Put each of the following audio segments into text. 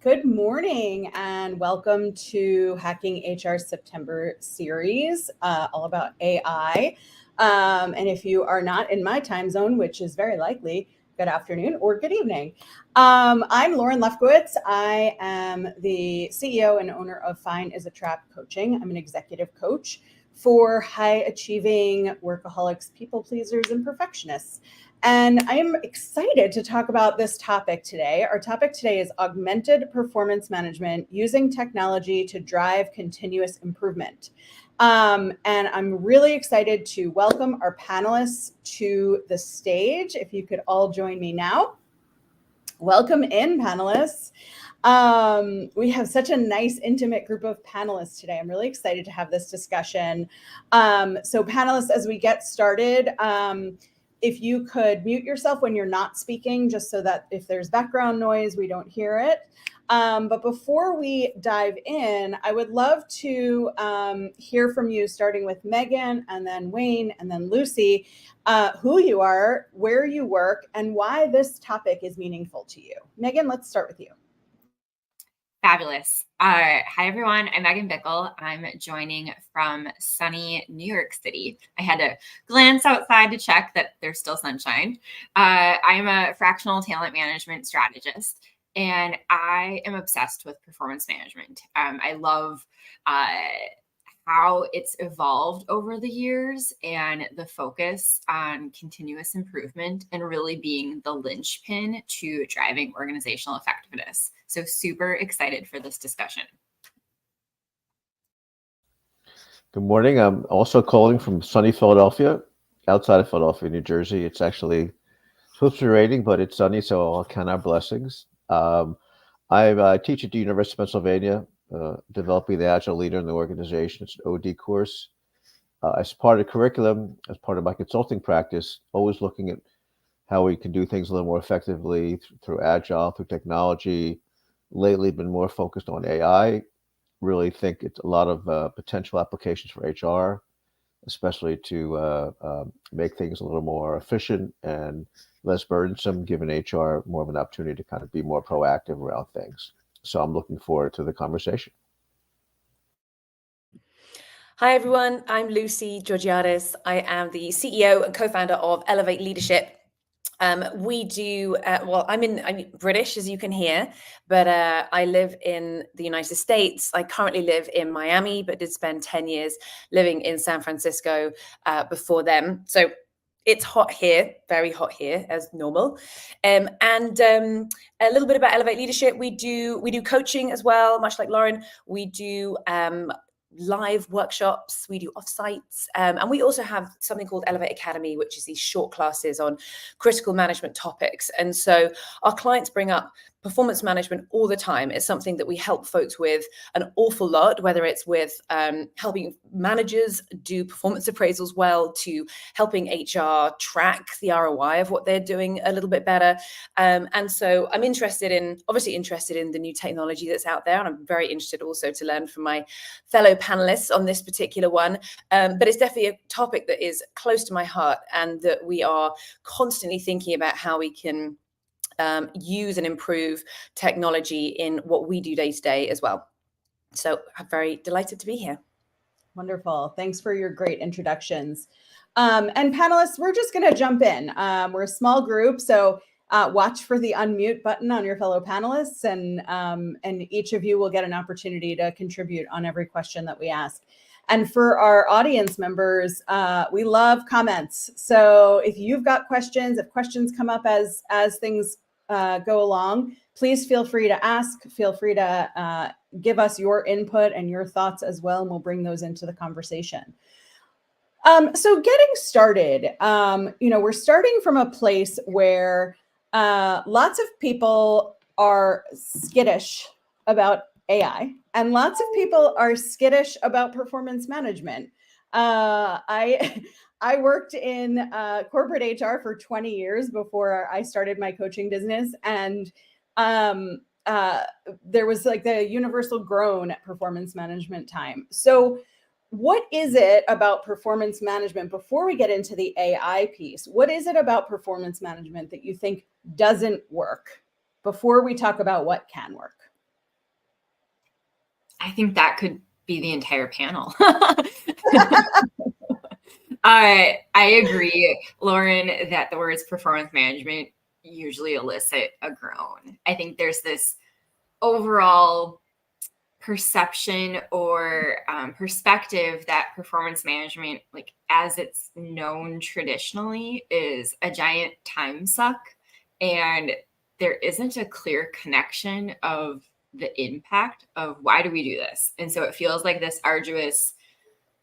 Good morning and welcome to Hacking HR September series, all about AI. And if you are not in my time zone, which is very likely, good afternoon or good evening. I'm Lauren Lefkowitz. I am the CEO and owner of Fine is a Trap Coaching. I'm an executive coach for high achieving workaholics, people pleasers, and perfectionists. And I am excited to talk about this topic today. Our topic today is augmented performance management using technology to drive continuous improvement. And I'm really excited to welcome our panelists to the stage. If you could all join me now. Welcome in, panelists. We have such a nice, intimate group of panelists today. I'm really excited to have this discussion. So panelists, as we get started, if you could mute yourself when you're not speaking, just so that if there's background noise, we don't hear it. But before we dive in, I would love to hear from you, starting with Megan and then Wayne and then Lucy, who you are, where you work, and why this topic is meaningful to you. Megan, let's start with you. Fabulous. Hi, everyone. I'm Megan Bickle. I'm joining from sunny New York City. I had to glance outside to check that there's still sunshine. I'm a fractional talent management strategist, and I am obsessed with performance management. I love how it's evolved over the years and the focus on continuous improvement and really being the linchpin to driving organizational effectiveness. So super excited for this discussion. Good morning. I'm also calling from sunny Philadelphia, outside of Philadelphia, New Jersey. It's actually supposed to be raining, but it's sunny, so I'll count our blessings. I teach at the University of Pennsylvania, developing the Agile Leader in the organization. It's an OD course. As part of the curriculum, as part of my consulting practice, always looking at how we can do things a little more effectively through Agile, through technology. Lately, been more focused on AI. Really think it's a lot of potential applications for HR, especially to make things a little more efficient and less burdensome, giving HR more of an opportunity to kind of be more proactive around things. So I'm looking forward to the conversation. Hi, everyone. I'm Lucy Georgiadis. I am the CEO and co-founder of Elevate Leadership. We do, I'm British, as you can hear, but I live in the United States. I currently live in Miami, but did spend 10 years living in San Francisco before them. So it's hot here, very hot here, as normal. And a little bit about Elevate Leadership. We do coaching as well, much like Lauren. We do live workshops, we do offsites, and we also have something called Elevate Academy, which is these short classes on critical management topics. And so our clients bring up performance management all the time. It's something that we help folks with an awful lot, whether it's with helping managers do performance appraisals well, to helping HR track the ROI of what they're doing a little bit better. And so I'm obviously interested in the new technology that's out there. And I'm very interested also to learn from my fellow panelists on this particular one. But it's definitely a topic that is close to my heart, and that we are constantly thinking about how we can use and improve technology in what we do day to day as well. So I'm very delighted to be here. Wonderful. Thanks for your great introductions. And panelists, we're just going to jump in. We're a small group, so watch for the unmute button on your fellow panelists, and each of you will get an opportunity to contribute on every question that we ask. And for our audience members, we love comments. So if you've got questions, if questions come up as things go along, please feel free to ask. Feel free to give us your input and your thoughts as well, and we'll bring those into the conversation. So getting started, we're starting from a place where lots of people are skittish about AI, and lots of people are skittish about performance management. I worked in corporate HR for 20 years before I started my coaching business, and there was like the universal groan at performance management time. So what is it about performance management, before we get into the AI piece, what is it about performance management that you think doesn't work before we talk about what can work? I think that could be the entire panel. I agree, Lauren, that the words performance management usually elicit a groan. I think there's this overall perception or perspective that performance management, like as it's known traditionally, is a giant time suck, and there isn't a clear connection of the impact of why do we do this. And so it feels like this arduous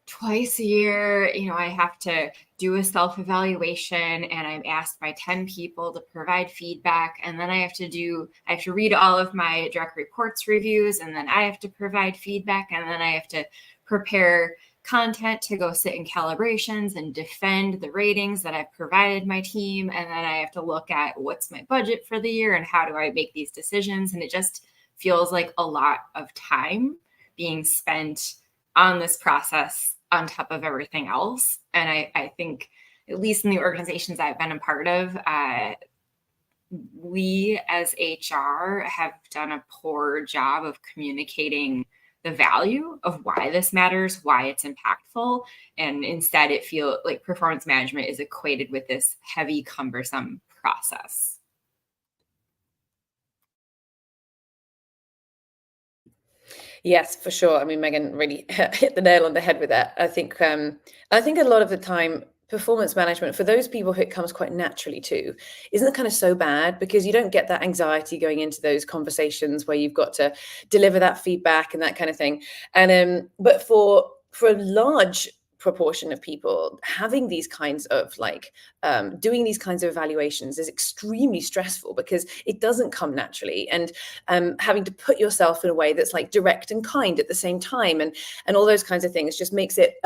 twice a year, I have to do a self-evaluation, and I'm asked by 10 people to provide feedback. And then I have to read all of my direct reports reviews, and then I have to provide feedback. And then I have to prepare content to go sit in calibrations and defend the ratings that I've provided my team. And then I have to look at what's my budget for the year and how do I make these decisions. And it just feels like a lot of time being spent on this process on top of everything else. And I think, at least in the organizations I've been a part of, we as HR have done a poor job of communicating the value of why this matters, why it's impactful. And instead it feels like performance management is equated with this heavy, cumbersome process. Yes, for sure. I mean, Megan really hit the nail on the head with that. I think a lot of the time, performance management, for those people who it comes quite naturally to, isn't kind of so bad, because you don't get that anxiety going into those conversations where you've got to deliver that feedback and that kind of thing. And but for a large proportion of people, having these kinds of doing these kinds of evaluations is extremely stressful, because it doesn't come naturally, and having to put yourself in a way that's like direct and kind at the same time, and all those kinds of things just makes it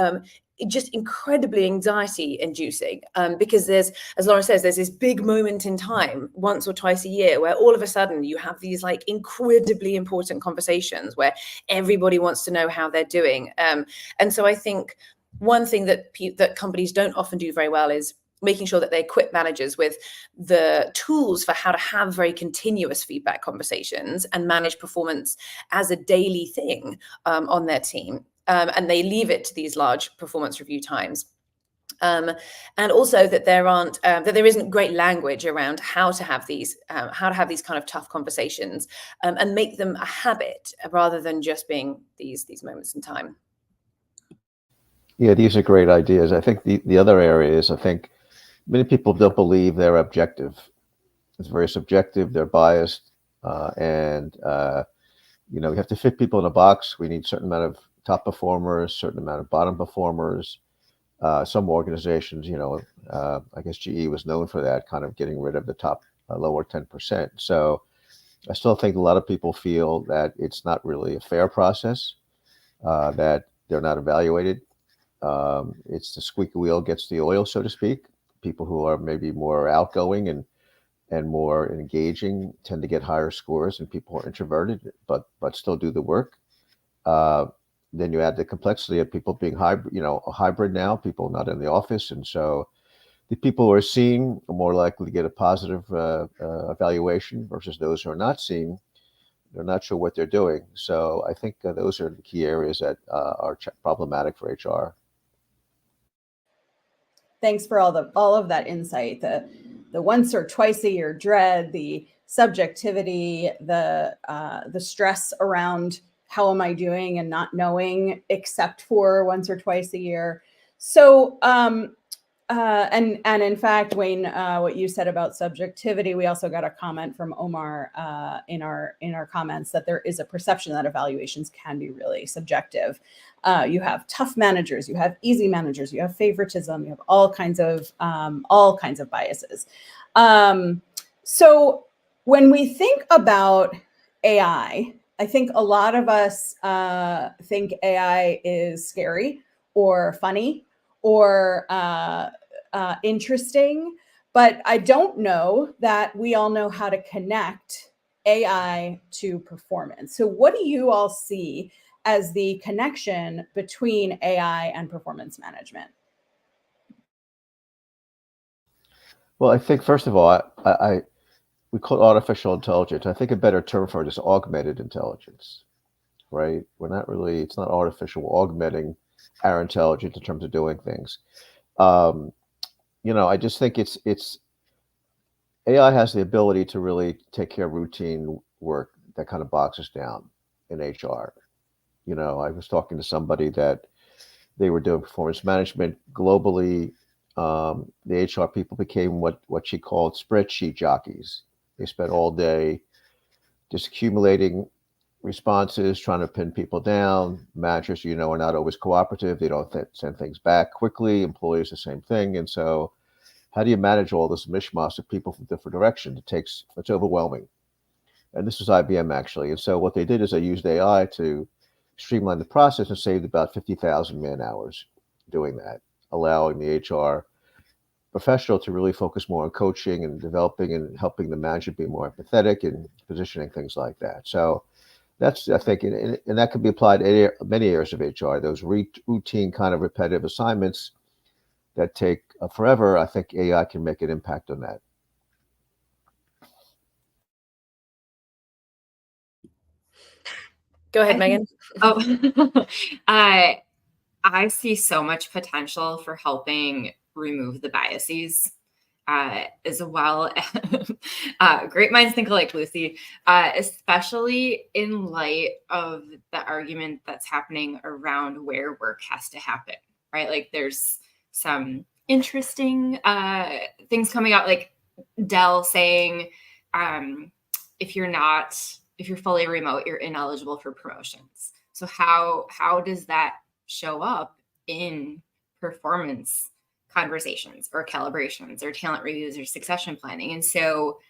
just incredibly anxiety inducing, because there's, as Laura says, there's this big moment in time once or twice a year where all of a sudden you have these like incredibly important conversations where everybody wants to know how they're doing. And so I think one thing that companies don't often do very well is making sure that they equip managers with the tools for how to have very continuous feedback conversations and manage performance as a daily thing on their team. And they leave it to these large performance review times. And also that there isn't great language around how to have these kind of tough conversations, and make them a habit rather than just being these moments in time. Yeah, these are great ideas. I think the other area is, I think many people don't believe they're objective. It's very subjective. They're biased, and you have to fit people in a box. We need a certain amount of top performers, certain amount of bottom performers. Some organizations, I guess GE was known for that, kind of getting rid of the top lower 10%. So I still think a lot of people feel that it's not really a fair process, that they're not evaluated. It's the squeaky wheel gets the oil, so to speak. People who are maybe more outgoing and more engaging tend to get higher scores than people who are introverted, but still do the work. Then you add the complexity of people being a hybrid now, people not in the office. And so the people who are seeing are more likely to get a positive evaluation versus those who are not seeing. They're not sure what they're doing. So I think those are the key areas that are problematic for HR. Thanks for all of that insight. The once or twice a year dread, the subjectivity, the stress around how am I doing and not knowing, except for once or twice a year. So and in fact, Wayne, what you said about subjectivity, we also got a comment from Omar in our comments that there is a perception that evaluations can be really subjective. You have tough managers, you have easy managers, you have favoritism, you have all kinds of biases. So when we think about AI, I think a lot of us think AI is scary or funny or interesting, but I don't know that we all know how to connect AI to performance. So what do you all see as the connection between AI and performance management? Well, I think, first of all, we call it artificial intelligence. I think a better term for it is augmented intelligence, right? It's not artificial. We're augmenting our intelligence in terms of doing things. Um, I just think it's AI has the ability to really take care of routine work that kind of bogs us down in HR. I was talking to somebody that they were doing performance management globally. The HR people became what she called spreadsheet jockeys. They spent all day just accumulating responses, trying to pin people down. Managers, are not always cooperative. They don't send things back quickly. Employees, the same thing. And so, how do you manage all this mishmash of people from different directions? It's overwhelming. And this was IBM actually. And so, what they did is they used AI to streamline the process and saved about 50,000 man hours doing that, allowing the HR professional to really focus more on coaching and developing and helping the manager be more empathetic and positioning things like that. So that's, I think, and that could be applied in many areas of HR, those routine kind of repetitive assignments that take forever. I think AI can make an impact on that. Go ahead, Megan. I see so much potential for helping remove the biases as well. Great minds think alike, Lucy, especially in light of the argument that's happening around where work has to happen, right? Like there's some interesting things coming out, like Dell saying, if you're fully remote, you're ineligible for promotions. So how does that show up in performance conversations or calibrations or talent reviews or succession planning? And so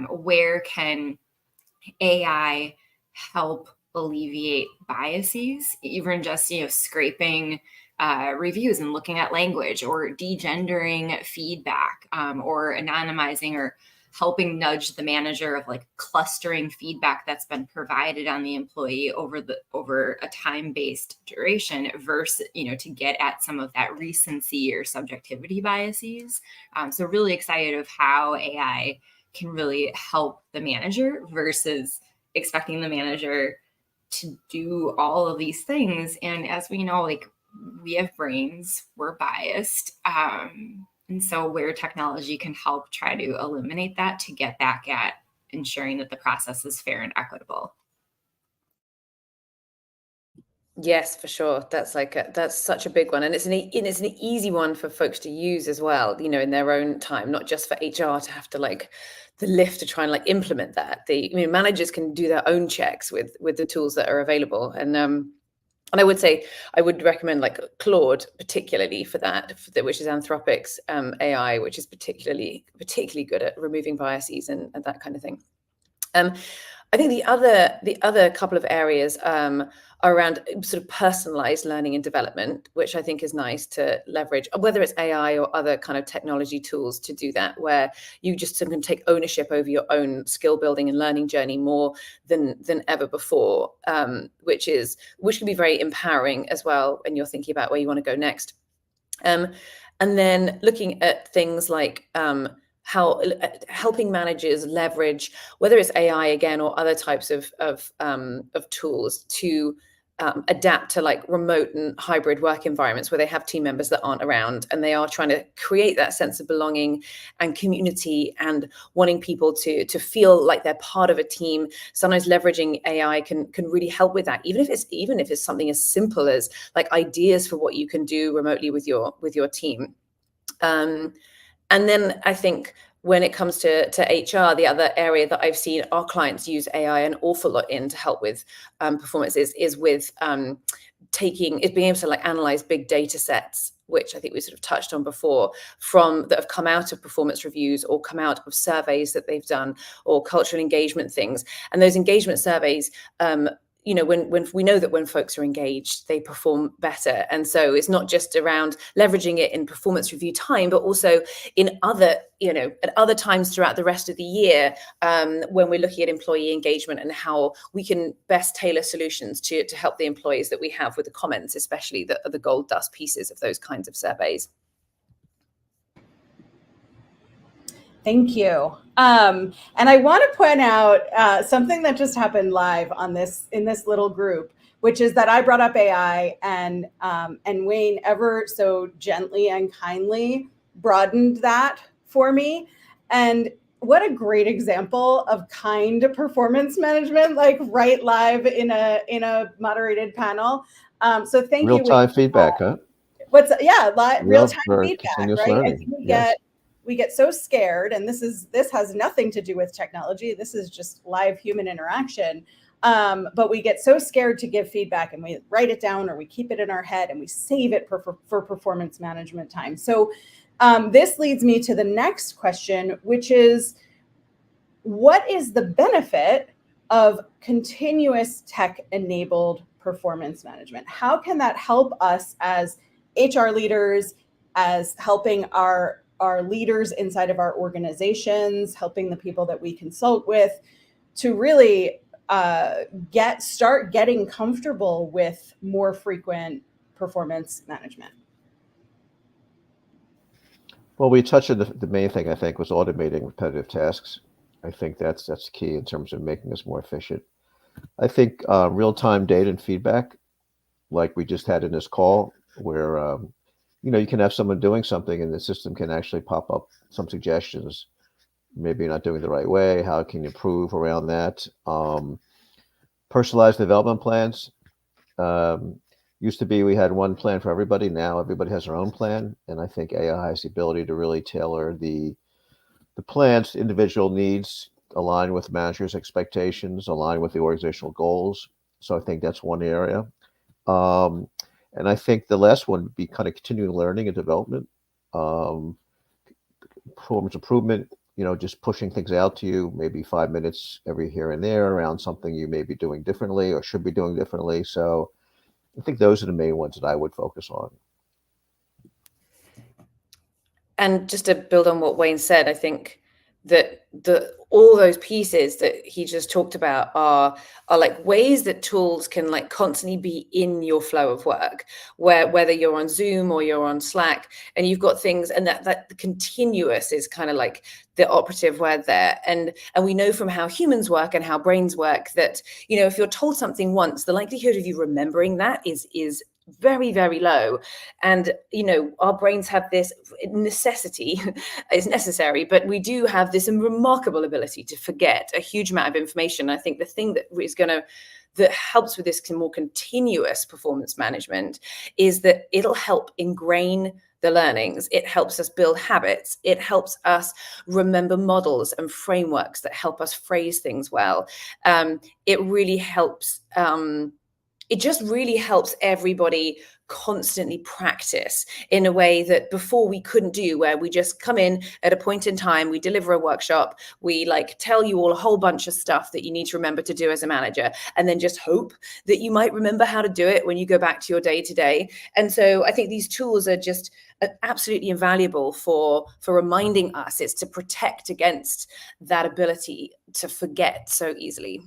where can AI help alleviate biases, even just scraping reviews and looking at language, or degendering feedback, or anonymizing, or helping nudge the manager of like clustering feedback that's been provided on the employee over a time-based duration versus, to get at some of that recency or subjectivity biases. So really excited of how AI can really help the manager versus expecting the manager to do all of these things. And as we know, like we have brains, we're biased. And so where technology can help try to eliminate that to get back at ensuring that the process is fair and equitable. Yes, for sure. That's such a big one, and it's an easy one for folks to use as well. In their own time, not just for HR to have to the lift to try and implement that. Managers can do their own checks with the tools that are available, and I would say I would recommend Claude particularly for that, which is Anthropic's AI, which is particularly good at removing biases and that kind of thing. I think the other couple of areas are around sort of personalized learning and development, which I think is nice to leverage, whether it's AI or other kind of technology tools to do that, where you just can take ownership over your own skill building and learning journey more than ever before, which can be very empowering as well when you're thinking about where you want to go next. And then looking at things like how helping managers leverage, whether it's AI again or other types of tools to adapt to remote and hybrid work environments where they have team members that aren't around, and they are trying to create that sense of belonging and community and wanting people to feel like they're part of a team. Sometimes leveraging AI can really help with that, even if it's something as simple as ideas for what you can do remotely with your team. And then I think when it comes to HR, the other area that I've seen our clients use AI an awful lot in to help with performance is with being able to analyze big data sets, which I think we sort of touched on before, that have come out of performance reviews or come out of surveys that they've done or cultural engagement things. And those engagement surveys, when we know that when folks are engaged, they perform better. And so it's not just around leveraging it in performance review time, but also in at other times throughout the rest of the year, when we're looking at employee engagement and how we can best tailor solutions to help the employees that we have with the comments, especially the gold dust pieces of those kinds of surveys. Thank you. And I want to point out something that just happened live in this little group. which is that I brought up AI, and Wayne ever so gently and kindly broadened that for me. And what a great example of kind performance management, like right live in a moderated panel. So thank you. Real-time feedback, huh? Real-time For feedback, continuous right? learning. I think Yes. we get so scared, and this has nothing to do with technology. This is just live human interaction. But we get so scared to give feedback, and we write it down or we keep it in our head and we save it for performance management time. So this leads me to the next question, which is, what is the benefit of continuous tech-enabled performance management? How can that help us as HR leaders, as helping our leaders inside of our organizations, helping the people that we consult with to really start getting comfortable with more frequent performance management? Well, we touched on the main thing, I think, was automating repetitive tasks. I think that's key in terms of making us more efficient. I think real-time data and feedback, like we just had in this call, where you can have someone doing something and the system can actually pop up some suggestions. Maybe you're not doing it the right way. How can you improve around that? Personalized development plans. Used to be we had one plan for everybody. Now everybody has their own plan, and I think AI has the ability to really tailor the plans to individual needs, align with managers' expectations, align with the organizational goals. So I think that's one area. And I think the last one would be kind of continuing learning and development, performance improvement. Just pushing things out to you, maybe 5 minutes every here and there around something you may be doing differently or should be doing differently. So I think those are the main ones that I would focus on. And just to build on what Wayne said, I think that all those pieces that he just talked about are like ways that tools can like constantly be in your flow of work, whether you're on Zoom or you're on Slack, and you've got things, and that the continuous is kind of like the operative word there. And we know from how humans work and how brains work that, if you're told something once, the likelihood of you remembering that is very, very low. And our brains have this necessity is necessary, but we do have this remarkable ability to forget a huge amount of information. I think the thing that helps with this more continuous performance management is that it'll help ingrain the learnings. It helps us build habits. It helps us remember models and frameworks that help us phrase things well. It really helps. It just really helps everybody constantly practice in a way that before we couldn't do, where we just come in at a point in time, we deliver a workshop, we like tell you all a whole bunch of stuff that you need to remember to do as a manager, and then just hope that you might remember how to do it when you go back to your day to day. And so I think these tools are just absolutely invaluable for reminding us. It's to protect against that ability to forget so easily.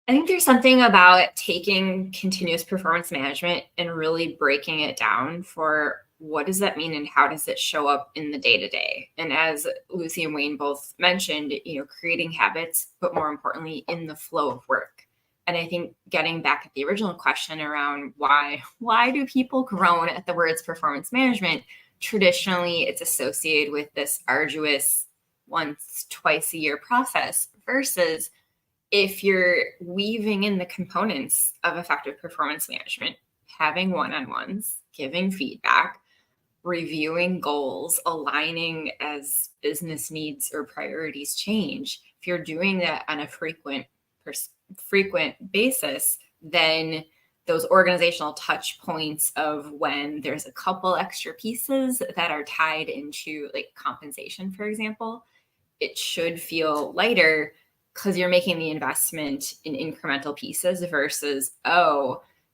I think there's something about taking continuous performance management and really breaking it down for what does that mean and how does it show up in the day-to-day. And as Lucy and Wayne both mentioned, creating habits, but more importantly, in the flow of work. And I think getting back at the original question around why do people groan at the words performance management? Traditionally, it's associated with this arduous twice a year process versus if you're weaving in the components of effective performance management, having one-on-ones, giving feedback, reviewing goals, aligning as business needs or priorities change, if you're doing that on a frequent basis, then those organizational touch points of when there's a couple extra pieces that are tied into like compensation, for example, it should feel lighter because you're making the investment in incremental pieces versus,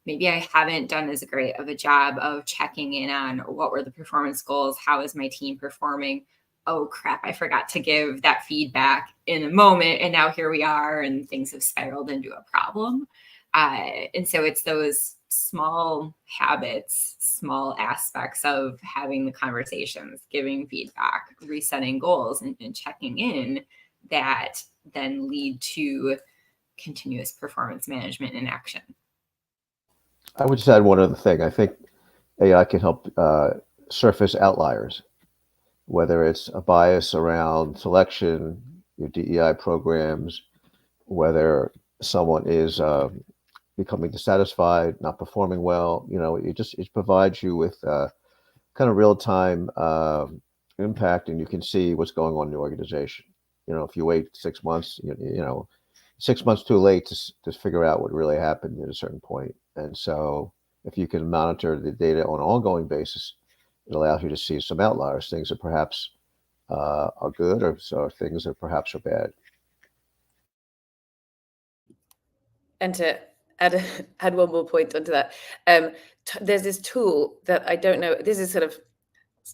maybe I haven't done as great of a job of checking in on what were the performance goals, how is my team performing? Oh crap, I forgot to give that feedback in a moment, and now here we are, and things have spiraled into a problem. And so it's those small habits, small aspects of having the conversations, giving feedback, resetting goals, and checking in that then lead to continuous performance management in action. I would just add one other thing. I think AI can help surface outliers, whether it's a bias around selection, your DEI programs, whether someone is becoming dissatisfied, not performing well. It provides you with kind of real time impact, and you can see what's going on in the organization. If you wait 6 months, 6 months too late to figure out what really happened at a certain point. And so if you can monitor the data on an ongoing basis, it allows you to see some outliers, things that perhaps are good, or things that perhaps are bad. And to add one more point onto that, there's this tool that I don't know, this is sort of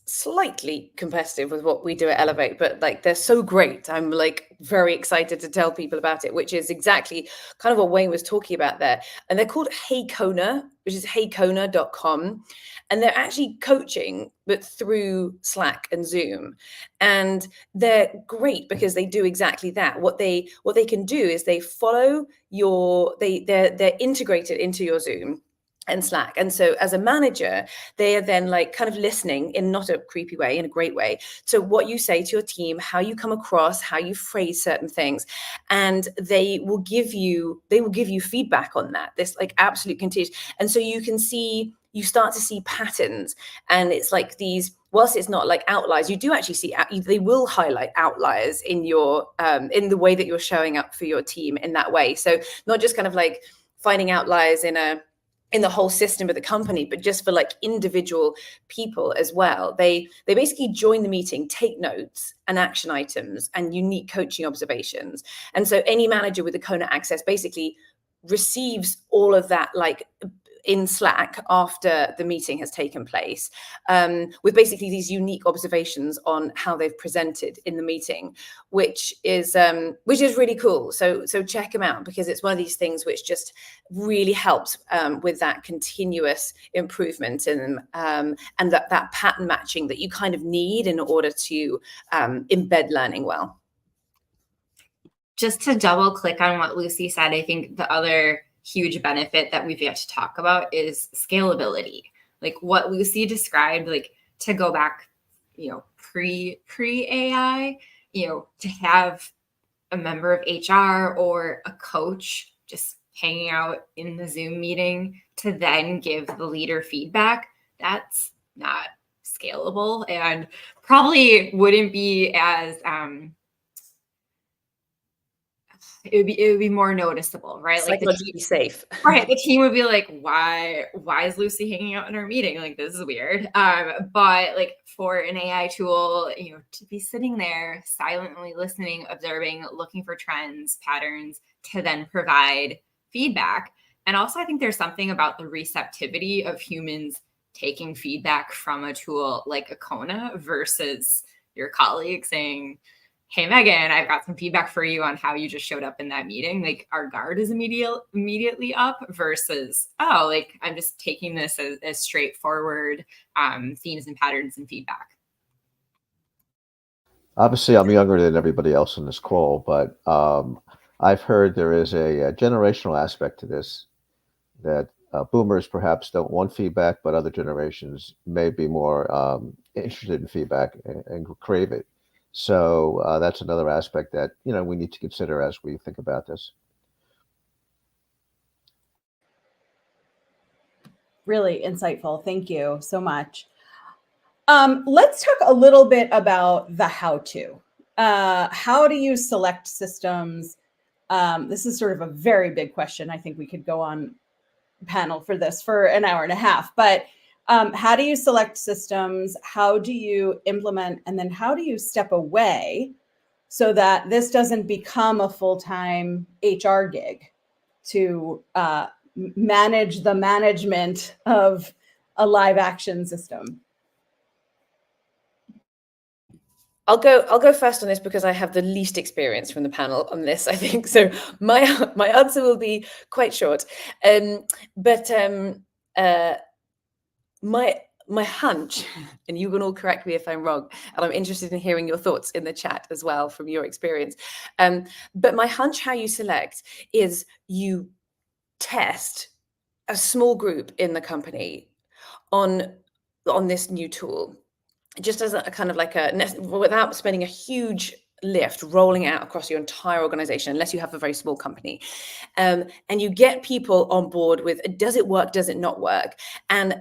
slightly competitive with what we do at Elevate, but like they're so great. I'm like very excited to tell people about it, which is exactly kind of what Wayne was talking about there. And they're called HeyKona, which is heykona.com. And they're actually coaching, but through Slack and Zoom. And they're great because they do exactly that. What they can do is they follow they're integrated into your Zoom and Slack. And so as a manager, they are then like kind of listening in not a creepy way, in a great way, to what you say to your team, how you come across, how you phrase certain things. And they will give you feedback on that, this like absolute continuous. And so you start to see patterns. And it's like these, whilst it's not like outliers, you do actually see, they will highlight outliers in your, in the way that you're showing up for your team in that way. So not just kind of like finding outliers in the whole system of the company, but just for like individual people as well. They basically join the meeting, take notes and action items and unique coaching observations. And so any manager with the Kona access basically receives all of that like in Slack after the meeting has taken place, with basically these unique observations on how they've presented in the meeting, which is really cool. So check them out, because it's one of these things which just really helps with that continuous improvement and that pattern matching that you kind of need in order to embed learning well. Just to double click on what Lucy said, I think the other huge benefit that we've yet to talk about is scalability. Like what Lucy described, like to go back, pre AI, to have a member of HR or a coach just hanging out in the Zoom meeting to then give the leader feedback, that's not scalable and probably wouldn't be as it would be more noticeable, right? Like psychologically safe. Right. The team would be like, why is Lucy hanging out in our meeting? Like, this is weird. But like for an AI tool, to be sitting there silently listening, observing, looking for trends, patterns, to then provide feedback. And also I think there's something about the receptivity of humans taking feedback from a tool like a Kona versus your colleague saying, hey, Megan, I've got some feedback for you on how you just showed up in that meeting. Like our guard is immediately up versus, like I'm just taking this as straightforward themes and patterns and feedback. Obviously, I'm younger than everybody else on this call, but I've heard there is a generational aspect to this, that boomers perhaps don't want feedback, but other generations may be more interested in feedback and crave it. So that's another aspect that we need to consider as we think about this. Really insightful. Thank you so much. Let's talk a little bit about the how-to. How do you select systems? This is sort of a very big question. I think we could go on panel for this for an hour and a half, but how do you select systems? How do you implement? And then how do you step away so that this doesn't become a full-time HR gig to manage the management of a live action system? I'll go first on this because I have the least experience from the panel on this, I think. So my answer will be quite short. my hunch, and you can all correct me if I'm wrong, and I'm interested in hearing your thoughts in the chat as well from your experience. But my hunch how you select is you test a small group in the company on this new tool, just as a kind of like without spending a huge lift rolling out across your entire organization, unless you have a very small company. And you get people on board with, does it work, does it not work? And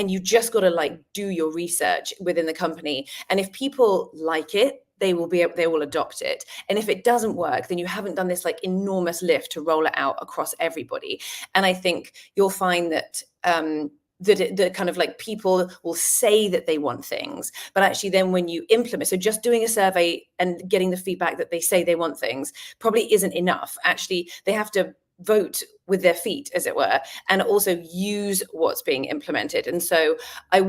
you just got to like do your research within the company. And if people like it, they will adopt it. And if it doesn't work, then you haven't done this like enormous lift to roll it out across everybody. And I think you'll find that the kind of like people will say that they want things, but actually then when you implement, so just doing a survey and getting the feedback that they say they want things probably isn't enough. Actually, they have to vote with their feet, as it were, and also use what's being implemented. And so I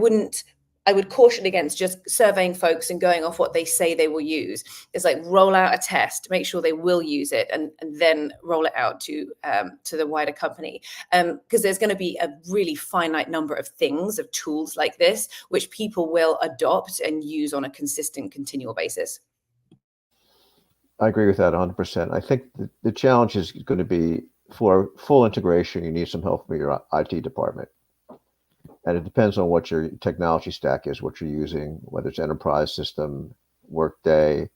would caution against just surveying folks and going off what they say they will use. It's like roll out a test, make sure they will use it, and then roll it out to the wider company. Because there's going to be a really finite number of things, of tools like this, which people will adopt and use on a consistent, continual basis. I agree with that 100%. I think the challenge is going to be, for full integration, you need some help from your IT department. And it depends on what your technology stack is, what you're using, whether it's enterprise system, Workday,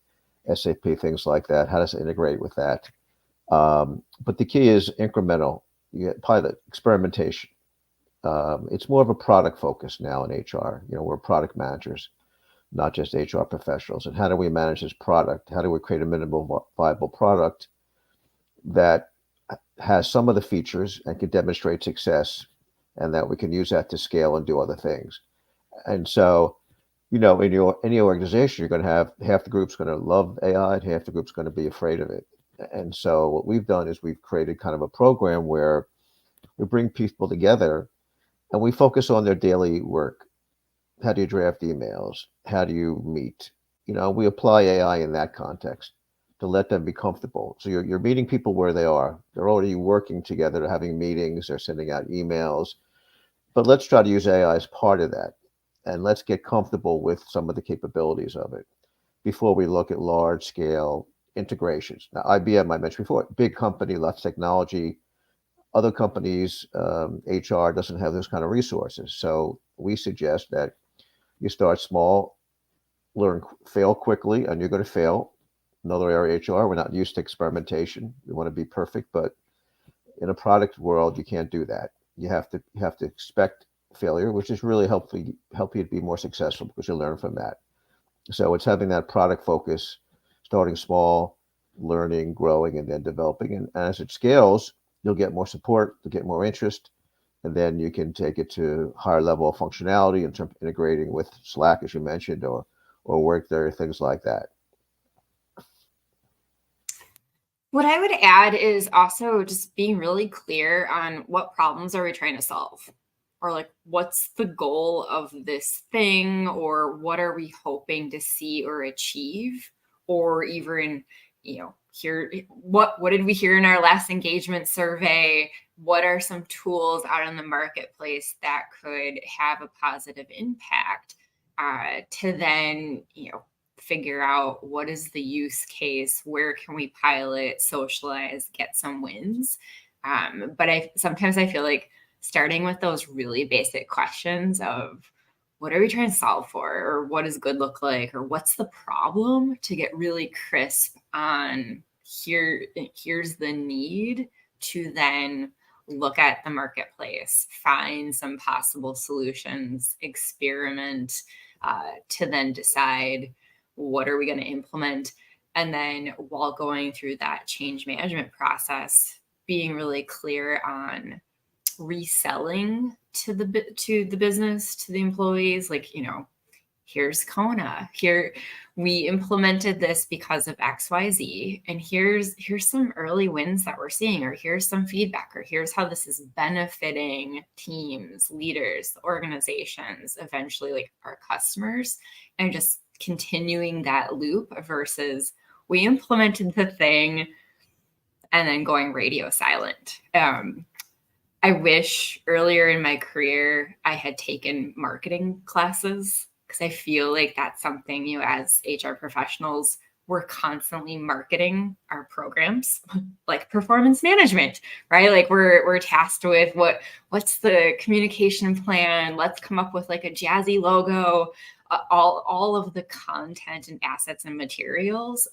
SAP, things like that. How does it integrate with that? But the key is incremental. You get pilot experimentation. It's more of a product focus now in HR. We're product managers, not just HR professionals. And how do we manage this product? How do we create a minimal viable product that has some of the features and can demonstrate success, and that we can use that to scale and do other things? And so, in any organization, you're going to have half the group's going to love AI and half the group's going to be afraid of it. And so what we've done is we've created kind of a program where we bring people together and we focus on their daily work. How do you draft emails? How do you meet? We apply AI in that context to let them be comfortable. So you're meeting people where they are. They're already working together, they're having meetings, they're sending out emails. But let's try to use AI as part of that. And let's get comfortable with some of the capabilities of it before we look at large scale integrations. Now, IBM, I mentioned before, big company, lots of technology. Other companies, HR doesn't have those kind of resources. So we suggest that you start small, fail quickly, and you're going to fail. Another area, HR, we're not used to experimentation. We want to be perfect, but in a product world, you can't do that. You have to expect failure, which is really help you to be more successful, because you learn from that. So it's having that product focus, starting small, learning, growing, and then developing. And as it scales, you'll get more support, you'll get more interest, and then you can take it to higher level of functionality in terms of integrating with Slack, as you mentioned, or Workday, things like that. What I would add is also just being really clear on what problems are we trying to solve, or like what's the goal of this thing, or what are we hoping to see or achieve, or even, here, what did we hear in our last engagement survey? What are some tools out in the marketplace that could have a positive impact, to then, figure out what is the use case, where can we pilot, socialize, get some wins. But sometimes I feel like starting with those really basic questions of what are we trying to solve for, or what does good look like, or what's the problem, to get really crisp on here's the need, to then look at the marketplace, find some possible solutions, experiment, to then decide what are we going to implement. And then while going through that change management process, being really clear on reselling to the business, to the employees, like, here's Kona, here we implemented this because of XYZ, and here's some early wins that we're seeing, or here's some feedback, or here's how this is benefiting teams, leaders, organizations, eventually like our customers, and just continuing that loop versus we implemented the thing and then going radio silent. I wish earlier in my career I had taken marketing classes, because I feel like that's something, as HR professionals, we're constantly marketing our programs, like performance management, right? Like we're tasked with what's the communication plan? Let's come up with like a jazzy logo, all of the content and assets and materials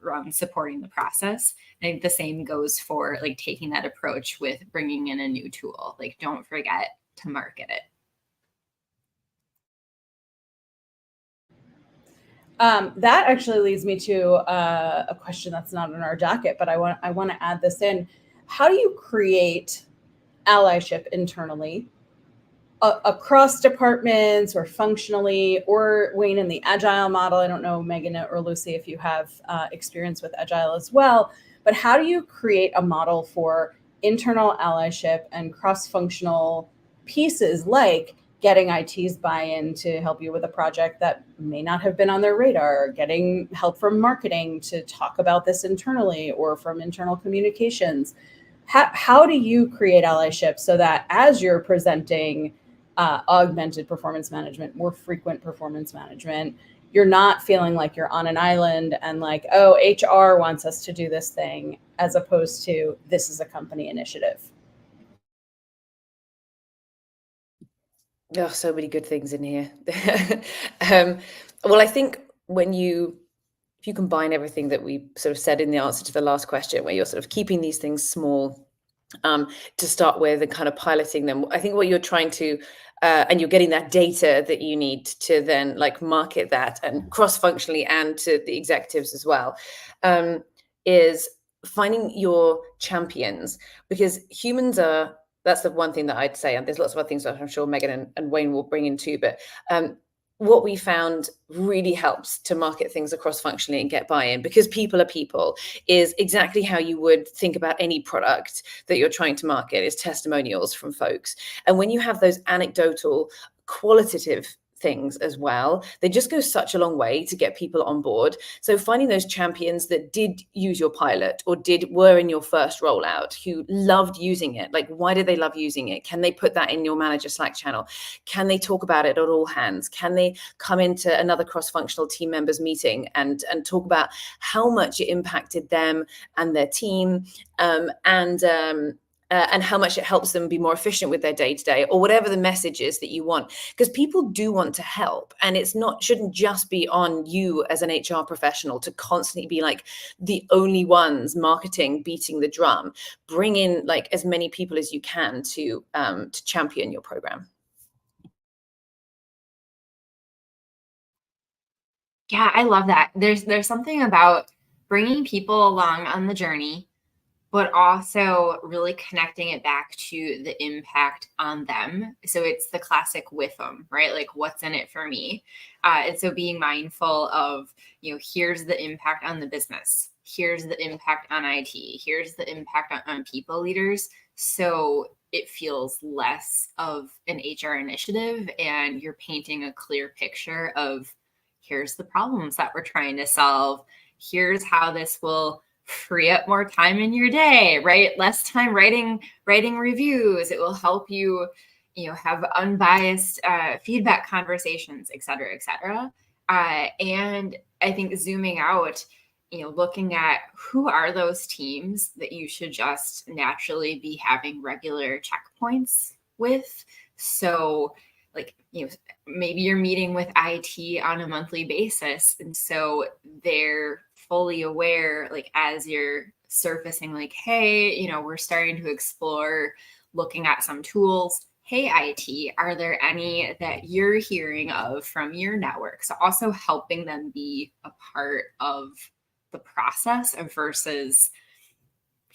around supporting the process. I think the same goes for like taking that approach with bringing in a new tool. Like, don't forget to market it. That actually leads me to a question that's not on our docket, but I want to add this in. How do you create allyship internally across departments or functionally, or Wayne, in the agile model? I don't know, Megan or Lucy, if you have experience with agile as well, but how do you create a model for internal allyship and cross-functional pieces, like getting IT's buy-in to help you with a project that may not have been on their radar, getting help from marketing to talk about this internally, or from internal communications? How do you create allyship so that as you're presenting augmented performance management, more frequent performance management, you're not feeling like you're on an island and like, oh, HR wants us to do this thing, as opposed to this is a company initiative? Oh, so many good things in here. Well, I think if you combine everything that we sort of said in the answer to the last question, where you're sort of keeping these things small to start with and kind of piloting them, I think what you're trying to, and you're getting that data that you need to then like market that and cross-functionally and to the executives as well, is finding your champions, because that's the one thing that I'd say, and there's lots of other things that I'm sure Megan and Wayne will bring in too, but what we found really helps to market things across functionally and get buy-in, because people are people, is exactly how you would think about any product that you're trying to market, is testimonials from folks. And when you have those anecdotal, qualitative things as well, they just go such a long way to get people on board. So finding those champions that did use your pilot or were in your first rollout, who loved using it. Like, why did they love using it? Can they put that in your manager Slack channel? Can they talk about it at all hands? Can they come into another cross-functional team members meeting and talk about how much it impacted them and their team, and how much it helps them be more efficient with their day-to-day, or whatever the message is that you want? Because people do want to help, and shouldn't just be on you as an HR professional to constantly be like the only ones marketing, beating the drum. Bring in like as many people as you can to champion your program. Yeah, I love that. There's something about bringing people along on the journey, but also really connecting it back to the impact on them. So it's the classic with them, right? Like, what's in it for me? And so being mindful of, here's the impact on the business. Here's the impact on IT. Here's the impact on people leaders. So it feels less of an HR initiative, and you're painting a clear picture of, here's the problems that we're trying to solve. Here's how this will free up more time in your day, right? Less time writing reviews. It will help you, have unbiased feedback conversations, et cetera, et cetera. And I think zooming out, looking at who are those teams that you should just naturally be having regular checkpoints with. So like, maybe you're meeting with IT on a monthly basis, and so they're fully aware, like, as you're surfacing, like, hey, we're starting to explore looking at some tools. Hey, IT, are there any that you're hearing of from your network? So also helping them be a part of the process, versus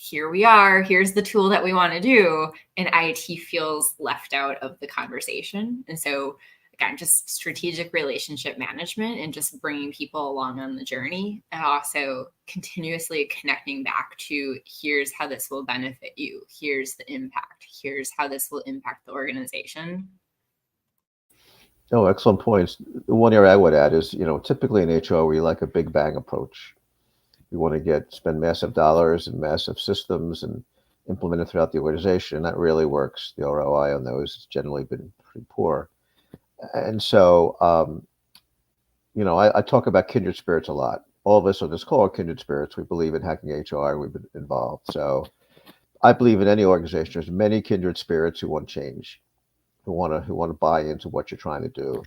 here we are, here's the tool that we want to do, and IT feels left out of the conversation. And so again, just strategic relationship management and just bringing people along on the journey, and also continuously connecting back to, here's how this will benefit you. Here's the impact. Here's how this will impact the organization. Oh, excellent points. The one area I would add is, typically in HR, we like a big bang approach. We want to spend massive dollars and massive systems and implemented throughout the organization. That really works. The ROI on those has generally been pretty poor. And so, I talk about kindred spirits a lot. All of us on this call are kindred spirits. We believe in hacking HR, and we've been involved. So I believe in any organization, there's many kindred spirits who want change, who want to buy into what you're trying to do.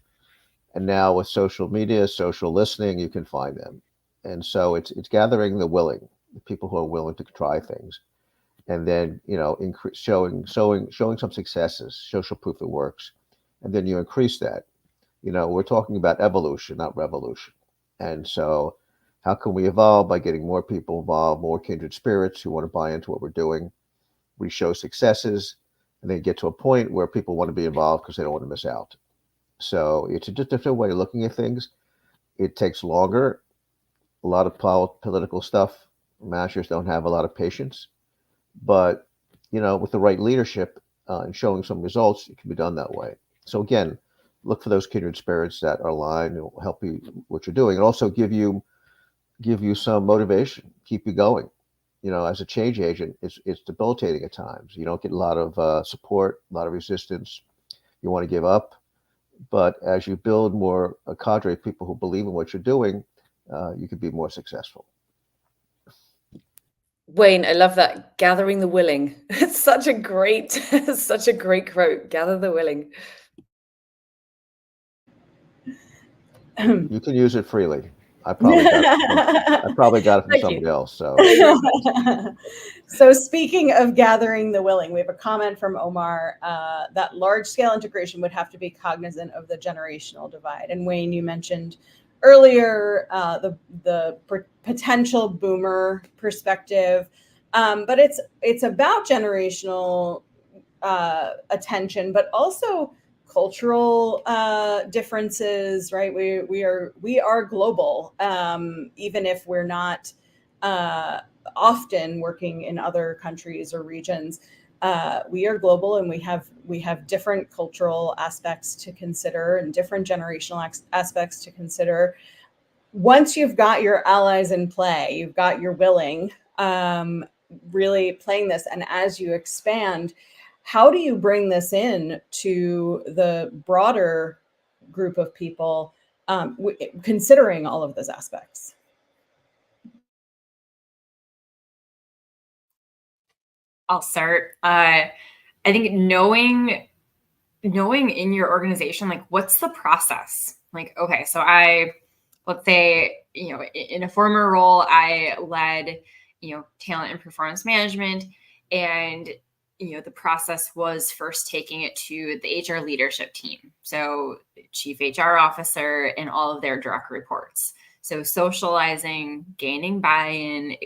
And now with social media, social listening, you can find them. And so it's gathering the willing, the people who are willing to try things, and then showing some successes, social proof it works, and then you increase that. We're talking about evolution, not revolution. And so, how can we evolve? By getting more people involved, more kindred spirits who want to buy into what we're doing. We show successes, and then get to a point where people want to be involved because they don't want to miss out. So it's a different way of looking at things. It takes longer. A lot of political stuff, managers don't have a lot of patience. But, with the right leadership and showing some results, it can be done that way. So again, look for those kindred spirits that are aligned and will help you what you're doing, and also give you some motivation, keep you going. As a change agent, it's debilitating at times. You don't get a lot of support, a lot of resistance. You want to give up. But as you build more a cadre of people who believe in what you're doing, you can be more successful. Wayne, I love that. Gathering the willing. It's such a great quote. Gather the willing. You can use it freely. I probably got it from somebody else. So. So speaking of gathering the willing, we have a comment from Omar that large-scale integration would have to be cognizant of the generational divide. And Wayne, you mentioned earlier the potential boomer perspective, but it's about generational attention, but also cultural differences, right? We are global, even if we're not often working in other countries or regions. We are global, and we have different cultural aspects to consider and different generational aspects to consider. Once you've got your allies in play, you've got your willing, really playing this, and as you expand, how do you bring this in to the broader group of people, considering all of those aspects? I'll start. I think knowing in your organization, like, what's the process? Like, okay, so let's say, in a former role, I led, talent and performance management, and the process was first taking it to the HR leadership team. So chief HR officer and all of their direct reports. So socializing, gaining buy-in,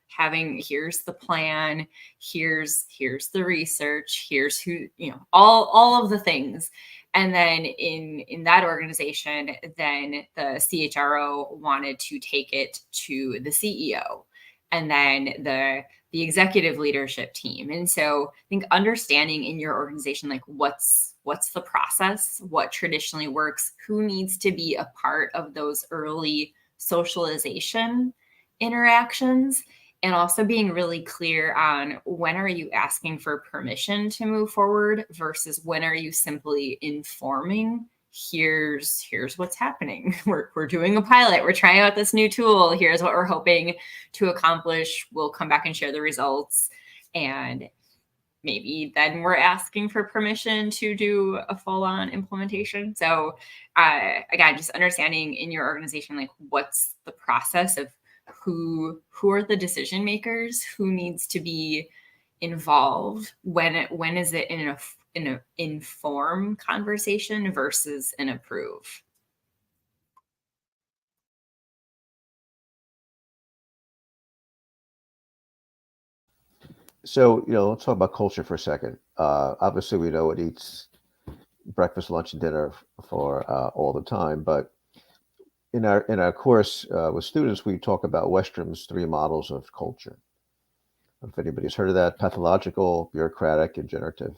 having, here's the plan, here's the research, here's who, all of the things. And then in that organization, then the CHRO wanted to take it to the CEO, and then the executive leadership team. And so I think understanding in your organization, like, what's the process, what traditionally works, who needs to be a part of those early socialization interactions, and also being really clear on when are you asking for permission to move forward versus when are you simply informing, here's what's happening. We're doing a pilot. We're trying out this new tool. Here's what we're hoping to accomplish. We'll come back and share the results. And maybe then we're asking for permission to do a full-on implementation. So again, just understanding in your organization, like, what's the process of who are the decision makers, who needs to be involved, when is it in an inform conversation versus an approve. So, let's talk about culture for a second. Obviously, we know it eats breakfast, lunch, and dinner for all the time. But in our course with students, we talk about Westrom's 3 models of culture. If anybody's heard of that: pathological, bureaucratic, and generative.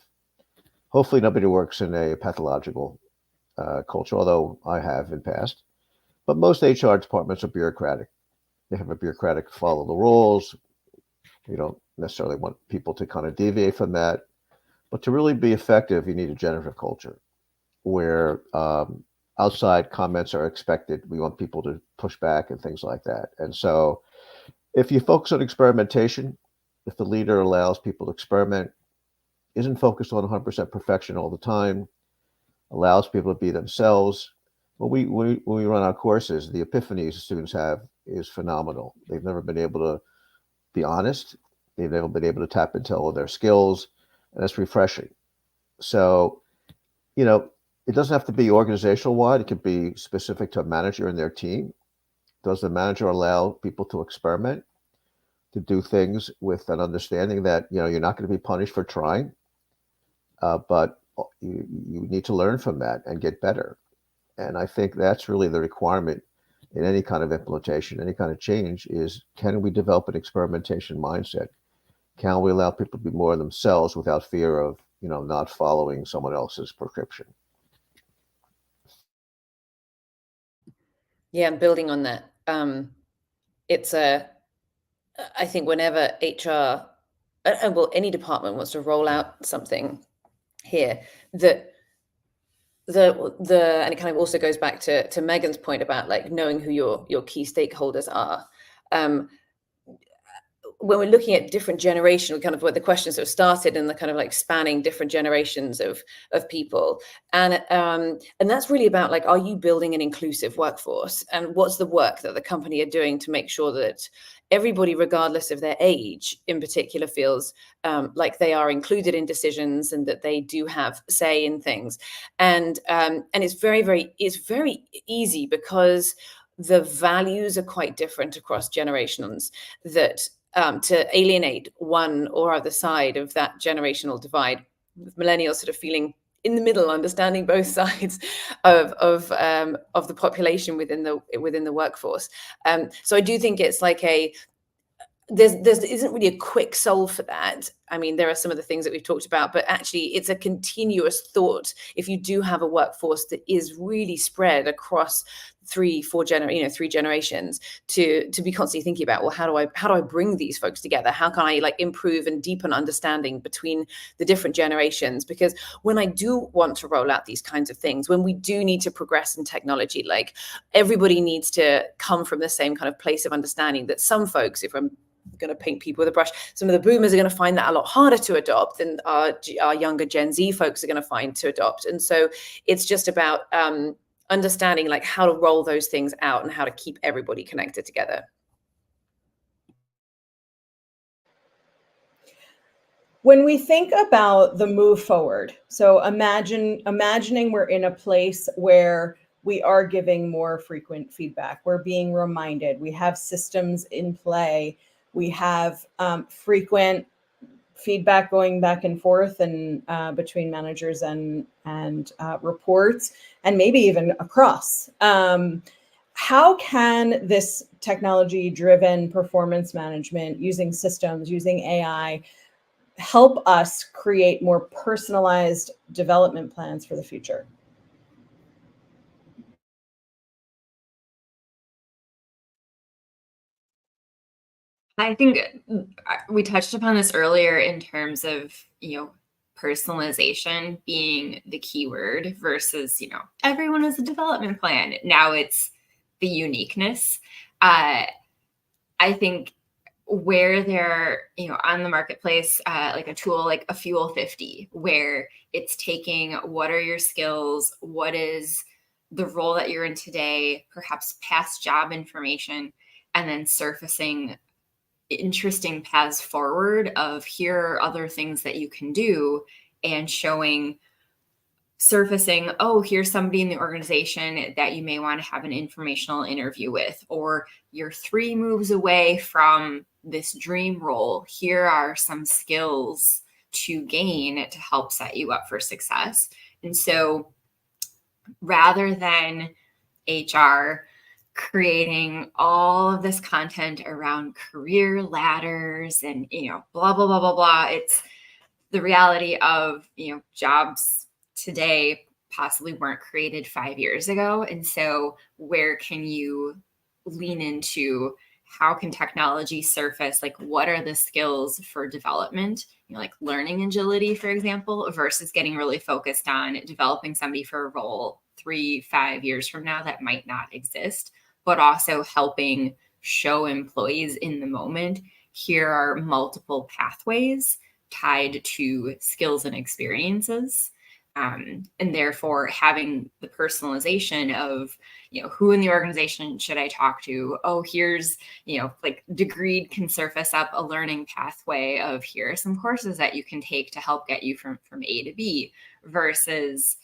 Hopefully, nobody works in a pathological culture, although I have in past. But most HR departments are bureaucratic. They have a bureaucratic follow the rules. necessarily want people to kind of deviate from that. But to really be effective, you need a generative culture where outside comments are expected. We want people to push back and things like that. And so if you focus on experimentation, if the leader allows people to experiment, isn't focused on 100% perfection all the time, allows people to be themselves. When we run our courses, the epiphanies students have is phenomenal. They've never been able to be honest. They've never been able to tap into all of their skills, and it's refreshing. So, you know, it doesn't have to be organizational wide. It could be specific to a manager and their team. Does the manager allow people to experiment, to do things with an understanding that, you know, you're not going to be punished for trying, but you need to learn from that and get better. And I think that's really the requirement in any kind of implementation, any kind of change is, can we develop an experimentation mindset? Can we allow people to be more themselves without fear of, you know, not following someone else's prescription? Yeah, and building on that, I think whenever HR, well, any department wants to roll out something here, that and it kind of also goes back to Megan's point about like knowing who your key stakeholders are. When we're looking at different generational, kind of what the questions have started and the kind of like spanning different generations of people, and that's really about like, are you building an inclusive workforce, and what's the work that the company are doing to make sure that everybody, regardless of their age, in particular, feels like they are included in decisions and that they do have say in things, and it's very easy because the values are quite different across generations, that to alienate one or other side of that generational divide, with millennials sort of feeling in the middle, understanding both sides of the population within the workforce. So I do think it's like there isn't really a quick solve for that. I mean, there are some of the things that we've talked about, but actually it's a continuous thought. If you do have a workforce that is really spread across three generations, to be constantly thinking about, well, how do I bring these folks together? How can I like improve and deepen understanding between the different generations? Because when I do want to roll out these kinds of things, when we do need to progress in technology, like everybody needs to come from the same kind of place of understanding that some folks, if I'm going to paint people with a brush, some of the boomers are going to find that a lot harder to adopt than our younger Gen Z folks are going to find to adopt. And so it's just about understanding like how to roll those things out and how to keep everybody connected together. When we think about the move forward, so imagining we're in a place where we are giving more frequent feedback, we're being reminded, we have systems in play, we have frequent feedback going back and forth and between managers and reports, and maybe even across. How can this technology-driven performance management, using systems, using AI, help us create more personalized development plans for the future? I think we touched upon this earlier in terms of, personalization being the key word versus, everyone has a development plan. Now it's the uniqueness. I think where they're, on the marketplace, like a tool like a Fuel 50, where it's taking what are your skills, what is the role that you're in today, perhaps past job information, and then surfacing interesting paths forward of here are other things that you can do, and surfacing, oh, here's somebody in the organization that you may want to have an informational interview with, or you're 3 moves away from this dream role. Here are some skills to gain to help set you up for success. And so rather than HR creating all of this content around career ladders and, blah, blah, blah, blah, blah, it's the reality of, jobs today possibly weren't created 5 years ago. And so where can you lean into how can technology surface, like what are the skills for development, like learning agility, for example, versus getting really focused on developing somebody for a role 3-5 years from now that might not exist, but also helping show employees in the moment, here are multiple pathways tied to skills and experiences. And therefore having the personalization of, who in the organization should I talk to? Oh, here's, like Degreed can surface up a learning pathway of, here are some courses that you can take to help get you from A to B, versus,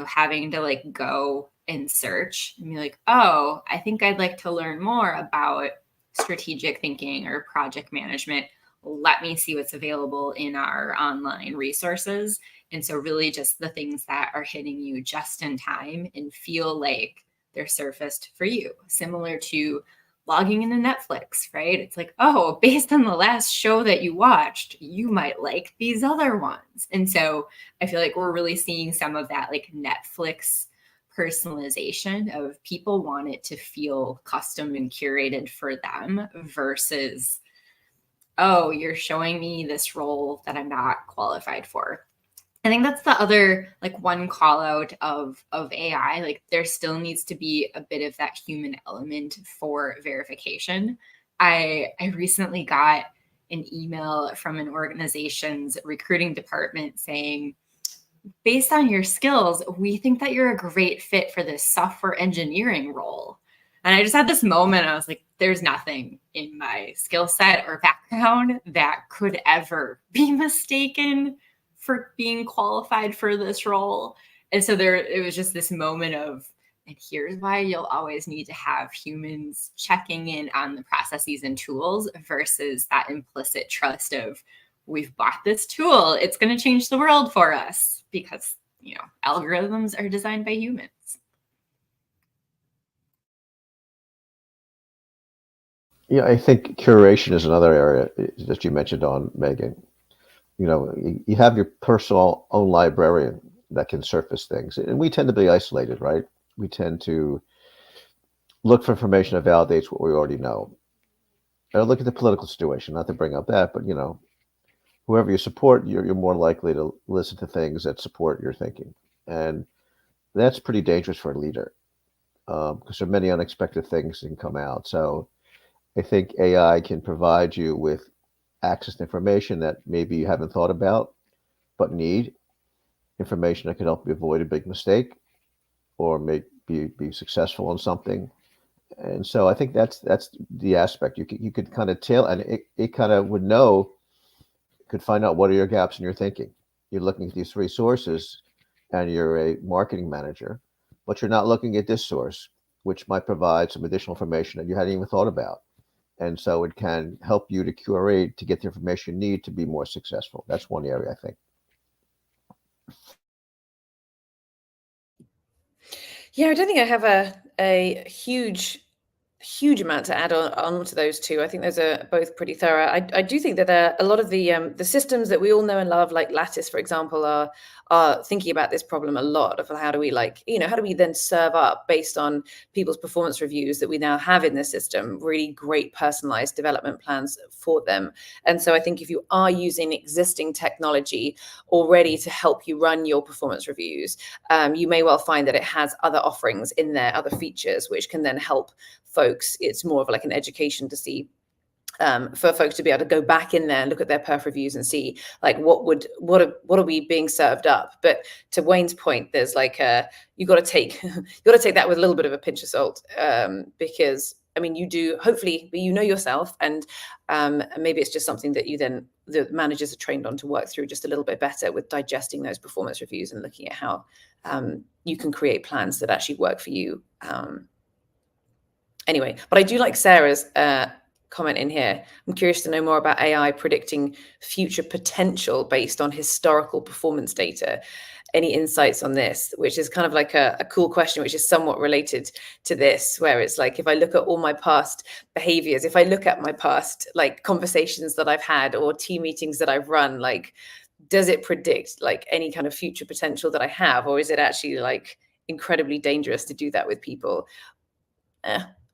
having to like go and search and be like, oh, I think I'd like to learn more about strategic thinking or project management. Let me see what's available in our online resources. And so really just the things that are hitting you just in time and feel like they're surfaced for you, similar to logging into Netflix, right? It's like, oh, based on the last show that you watched, you might like these other ones. And so I feel like we're really seeing some of that like Netflix personalization of people want it to feel custom and curated for them versus, oh, you're showing me this role that I'm not qualified for. I think that's the other like one call out of AI. Like there still needs to be a bit of that human element for verification. I recently got an email from an organization's recruiting department saying, based on your skills, we think that you're a great fit for this software engineering role. And I just had this moment. I was like, there's nothing in my skill set or background that could ever be mistaken for being qualified for this role. And so it was just this moment of, and here's why you'll always need to have humans checking in on the processes and tools versus that implicit trust of, we've bought this tool, it's going to change the world for us, because, algorithms are designed by humans. Yeah, I think curation is another area that you mentioned on, Megan. You have your personal own librarian that can surface things, and we tend to be isolated, right? We tend to look for information that validates what we already know. Or look at the political situation, not to bring up that, but whoever you support, you're more likely to listen to things that support your thinking, and that's pretty dangerous for a leader, because there are many unexpected things that can come out. So I think AI can provide you with access to information that maybe you haven't thought about, but need information that can help you avoid a big mistake or make be successful in something. And so I think that's the aspect you could kind of tell, and it kind of would know, could find out what are your gaps in your thinking. You're looking at these three sources, and you're a marketing manager, but you're not looking at this source, which might provide some additional information that you hadn't even thought about. And so it can help you to curate to get the information you need to be more successful. That's one area, I think. Yeah, I don't think I have a huge amount to add on to those two. I think those are both pretty thorough. I do think that a lot of the systems that we all know and love, like Lattice, for example, are thinking about this problem a lot of how do we how do we then serve up based on people's performance reviews that we now have in the system, really great personalized development plans for them. And so I think if you are using existing technology already to help you run your performance reviews, you may well find that it has other offerings in there, other features, which can then help folks. It's more of like an education to see, for folks to be able to go back in there and look at their perf reviews and see like what are we being served up. But to Wayne's point, there's like you got to take that with a little bit of a pinch of salt, because I mean, you do hopefully you know yourself, and maybe it's just something that the managers are trained on to work through just a little bit better with digesting those performance reviews and looking at how you can create plans that actually work for you. Anyway, but I do like Sarah's comment in here. I'm curious to know more about AI predicting future potential based on historical performance data. Any insights on this? Which is kind of like a cool question, which is somewhat related to this, where it's like, if I look at all my past behaviors, if I look at my past like conversations that I've had or team meetings that I've run, like, does it predict like any kind of future potential that I have, or is it actually like incredibly dangerous to do that with people?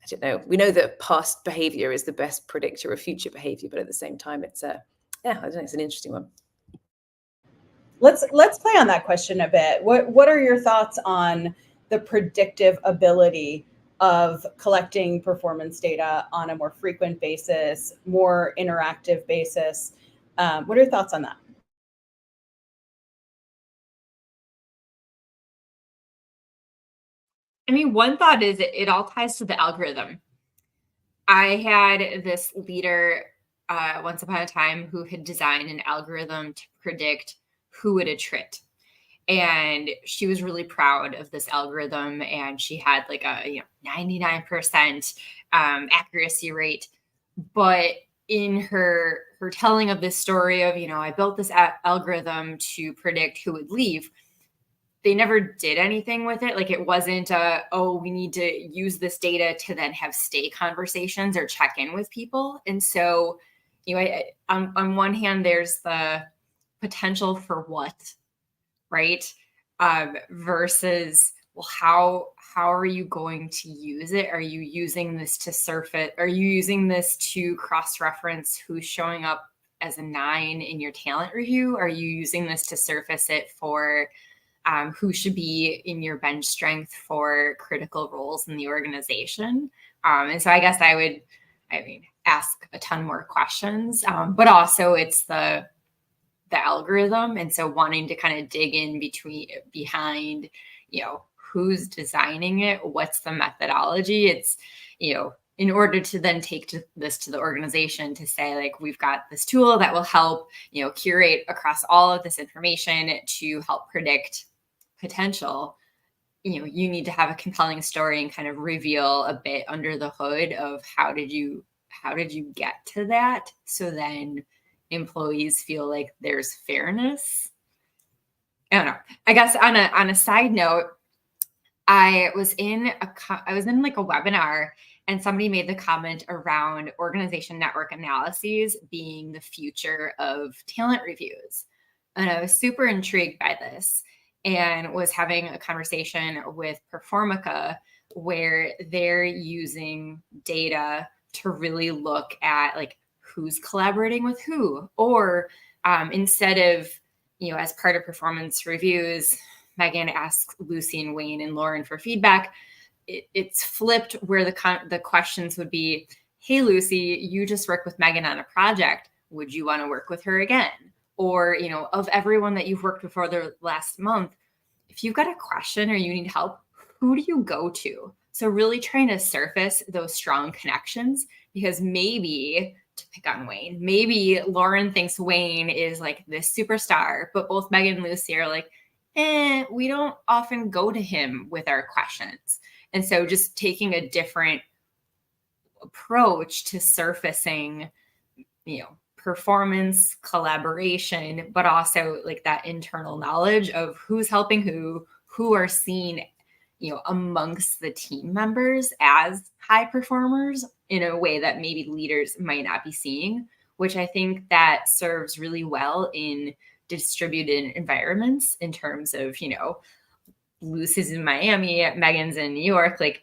I don't know. We know that past behavior is the best predictor of future behavior, but at the same time, it's I don't know, it's an interesting one. Let's play on that question a bit. What are your thoughts on the predictive ability of collecting performance data on a more frequent basis, more interactive basis? What are your thoughts on that? I mean, one thought is it all ties to the algorithm. I had this leader once upon a time who had designed an algorithm to predict who would attrit. And she was really proud of this algorithm, and she had like a 99% accuracy rate. But in her telling of this story of, I built this algorithm to predict who would leave, they never did anything with it. Like, it wasn't we need to use this data to then have stay conversations or check in with people. And so, on one hand, there's the potential for what, right? Versus, well, how are you going to use it? Are you using this to surface? Are you using this to cross-reference who's showing up as a 9 in your talent review? Are you using this to surface it for who should be in your bench strength for critical roles in the organization? And so I guess I would, ask a ton more questions, but also it's the algorithm. And so wanting to kind of dig in behind, who's designing it, what's the methodology. It's, in order to then take this to the organization to say, like, we've got this tool that will help, curate across all of this information to help predict potential. You need to have a compelling story and kind of reveal a bit under the hood of how did you get to that, so then employees feel like there's fairness. I don't know. I guess on a side note, I was in like a webinar, and somebody made the comment around organization network analyses being the future of talent reviews. And I was super intrigued by this, and was having a conversation with Performica where they're using data to really look at, like, who's collaborating with who, or instead of, as part of performance reviews, Megan asks Lucy and Wayne and Lauren for feedback. It's flipped where the questions would be, hey, Lucy, you just worked with Megan on a project. Would you want to work with her again? Or, of everyone that you've worked with for the last month, if you've got a question or you need help, who do you go to? So really trying to surface those strong connections, because maybe, to pick on Wayne, maybe Lauren thinks Wayne is like this superstar, but both Megan and Lucy are like, we don't often go to him with our questions. And so just taking a different approach to surfacing, performance, collaboration, but also like that internal knowledge of who's helping who are seen, amongst the team members as high performers in a way that maybe leaders might not be seeing, which I think that serves really well in distributed environments in terms of, Lucy's in Miami, Megan's in New York, like,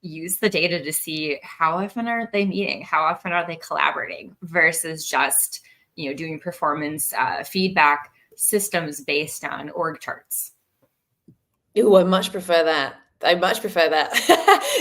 use the data to see how often are they meeting, how often are they collaborating, versus just, doing performance feedback systems based on org charts. Oh, I much prefer that. I much prefer that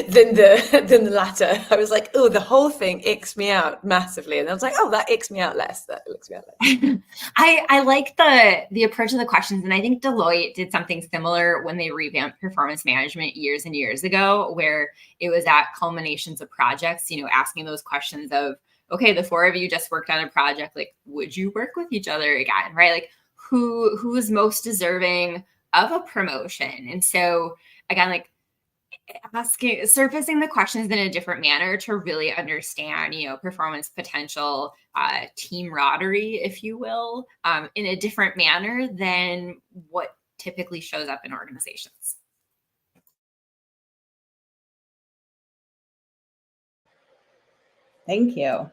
than the latter. I was like, oh, the whole thing icks me out massively, and I was like, oh, that icks me out less. That icks me out less. I like the approach of the questions, and I think Deloitte did something similar when they revamped performance management years and years ago, where it was at culminations of projects, asking those questions of, okay, the 4 of you just worked on a project, like, would you work with each other again, right? Like, who is most deserving of a promotion? And so again, like, surfacing the questions in a different manner to really understand, performance potential, team camaraderie, if you will, in a different manner than what typically shows up in organizations. Thank you.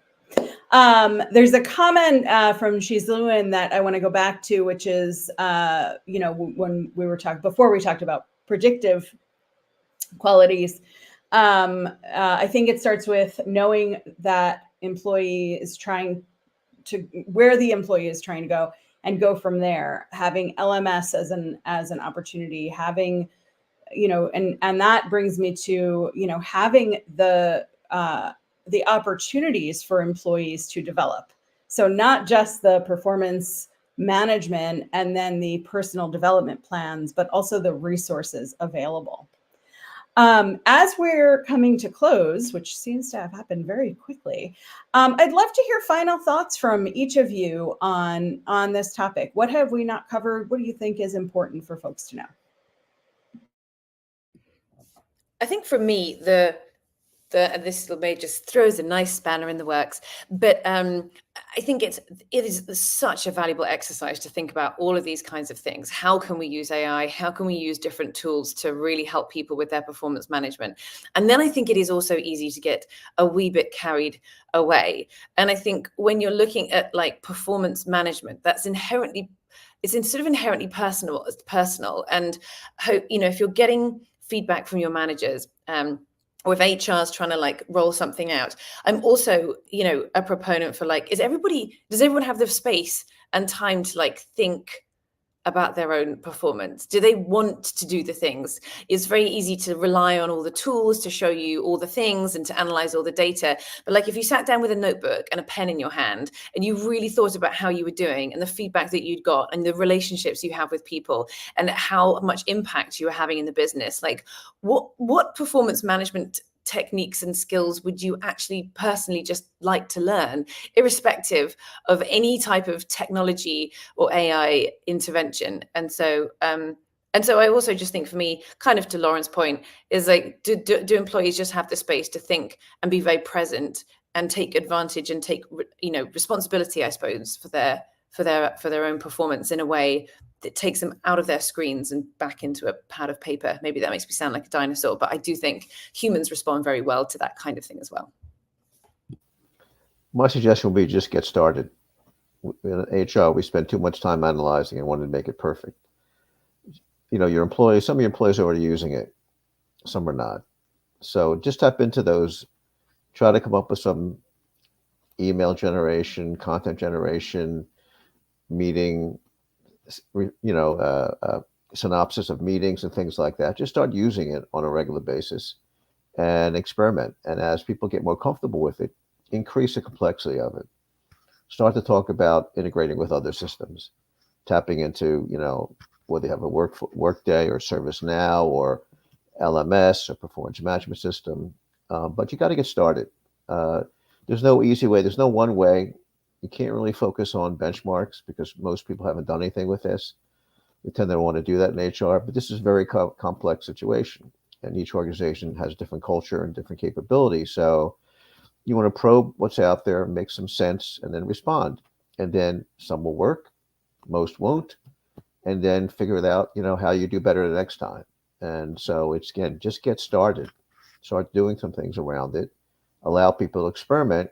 There's a comment from She's Lewin that I want to go back to, which is, when we were before we talked about predictive qualities, I think it starts with knowing that employee is trying to where the employee is trying to go and go from there. Having LMS as an opportunity, having, and that brings me to, having the opportunities for employees to develop. So not just the performance management and then the personal development plans, but also the resources available. As we're coming to close, which seems to have happened very quickly, I'd love to hear final thoughts from each of you on this topic. What have we not covered? What do you think is important for folks to know? I think for me, this may just throws a nice spanner in the works, but I think it is such a valuable exercise to think about all of these kinds of things. How can we use AI? How can we use different tools to really help people with their performance management? And then I think it is also easy to get a wee bit carried away. And I think when you're looking at like performance management, it's sort of inherently personal. And if you're getting feedback from your managers, or if HR is trying to like roll something out, I'm also, a proponent for like, does everyone have the space and time to like think about their own performance? Do they want to do the things? It's very easy to rely on all the tools to show you all the things and to analyze all the data. But like if you sat down with a notebook and a pen in your hand and you really thought about how you were doing and the feedback that you'd got and the relationships you have with people and how much impact you are having in the business, like what performance management techniques and skills would you actually personally just like to learn, irrespective of any type of technology or AI intervention? And so I also just think, for me, kind of to Lauren's point, is like, do employees just have the space to think and be very present and take advantage and take responsibility, I suppose, for their own performance in a way that takes them out of their screens and back into a pad of paper. Maybe that makes me sound like a dinosaur, but I do think humans respond very well to that kind of thing as well. My suggestion would be just get started. In HR, we spend too much time analyzing and want to make it perfect. Your employees, some of your employees are already using it, some are not. So just tap into those, try to come up with some email generation, content generation, meeting, synopsis of meetings and things like that. Just start using it on a regular basis and experiment. And as people get more comfortable with it, increase the complexity of it. Start to talk about integrating with other systems, tapping into, whether you have a Workday or ServiceNow or LMS or performance management system. But you got to get started. There's no easy way. There's no one way. You can't really focus on benchmarks because most people haven't done anything with this. We tend to want to do that in HR, but this is a very complex situation, and each organization has different culture and different capabilities. So you want to probe what's out there, make some sense, and then respond. And then some will work, most won't, and then figure it out, how you do better the next time. And so it's, again, just get started, start doing some things around it, allow people to experiment,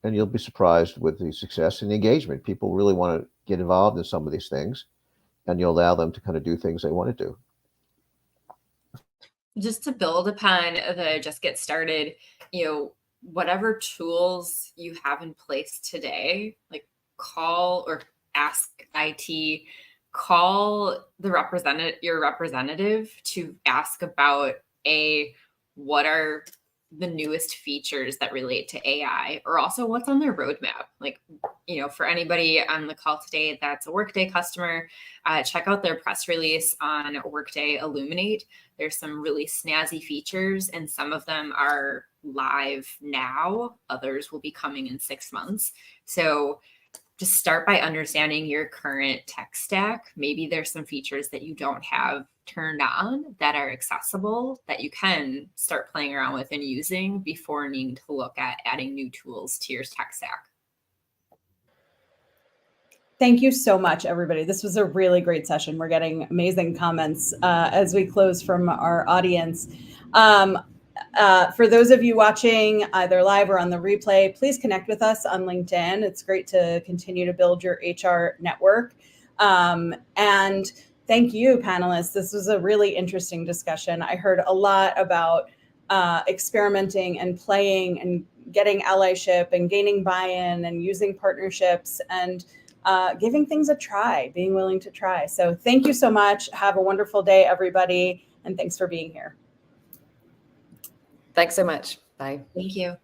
and you'll be surprised with the success and the engagement. People really want to get involved in some of these things, and you allow them to kind of do things they want to do. Just to build upon the just get started, whatever tools you have in place today, like call or ask IT, call your representative to ask about what are the newest features that relate to AI, or also what's on their roadmap. Like, for anybody on the call today that's a Workday customer, check out their press release on Workday Illuminate. There's some really snazzy features, and some of them are live now. Others will be coming in 6 months. So just start by understanding your current tech stack. Maybe there's some features that you don't have turned on that are accessible that you can start playing around with and using before needing to look at adding new tools to your tech stack. Thank you so much, everybody. This was a really great session. We're getting amazing comments as we close from our audience. For those of you watching either live or on the replay, please connect with us on LinkedIn. It's great to continue to build your HR network. And thank you, panelists. This was a really interesting discussion. I heard a lot about experimenting and playing and getting allyship and gaining buy-in and using partnerships and giving things a try, being willing to try. So thank you so much. Have a wonderful day, everybody. And thanks for being here. Thanks so much. Bye. Thank you.